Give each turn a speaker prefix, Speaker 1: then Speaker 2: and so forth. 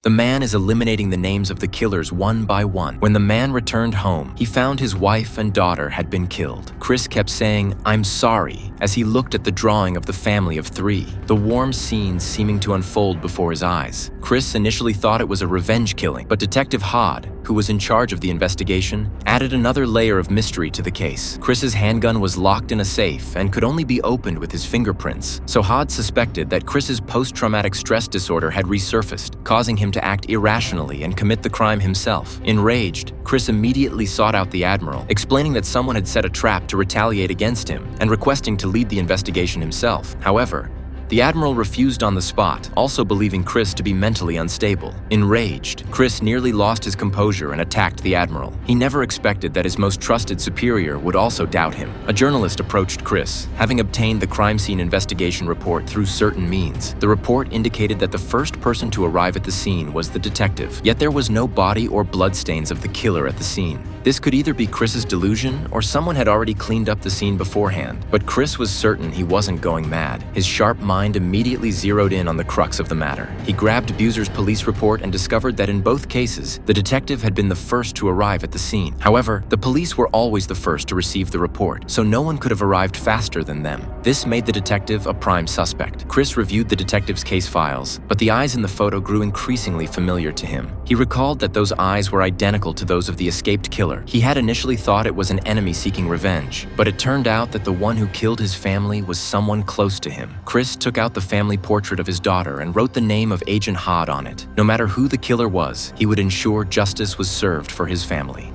Speaker 1: The man is eliminating the names of the killers one by one. When the man returned home, he found his wife and daughter had been killed. Chris kept saying, "I'm sorry," as he looked at the drawing of the family of 3, the warm scenes seeming to unfold before his eyes. Chris initially thought it was a revenge killing, but Detective Hod, who was in charge of the investigation, added another layer of mystery to the case. Chris's handgun was locked in a safe and could only be opened with his fingerprints, so Hod suspected that Chris's post-traumatic stress disorder had resurfaced, causing him to act irrationally and commit the crime himself. Enraged, Chris immediately sought out the Admiral, explaining that someone had set a trap to retaliate against him and requesting to lead the investigation himself. However, the Admiral refused on the spot, also believing Chris to be mentally unstable. Enraged, Chris nearly lost his composure and attacked the Admiral. He never expected that his most trusted superior would also doubt him. A journalist approached Chris, having obtained the crime scene investigation report through certain means. The report indicated that the first person to arrive at the scene was the detective, yet there was no body or bloodstains of the killer at the scene. This could either be Chris's delusion or someone had already cleaned up the scene beforehand. But Chris was certain he wasn't going mad. His sharp mind immediately zeroed in on the crux of the matter. He grabbed Buser's police report and discovered that in both cases, the detective had been the first to arrive at the scene. However, the police were always the first to receive the report, so no one could have arrived faster than them. This made the detective a prime suspect. Chris reviewed the detective's case files, but the eyes in the photo grew increasingly familiar to him. He recalled that those eyes were identical to those of the escaped killer. He had initially thought it was an enemy seeking revenge, but it turned out that the one who killed his family was someone close to him. Chris took out the family portrait of his daughter and wrote the name of Agent Hod on it. No matter who the killer was, he would ensure justice was served for his family.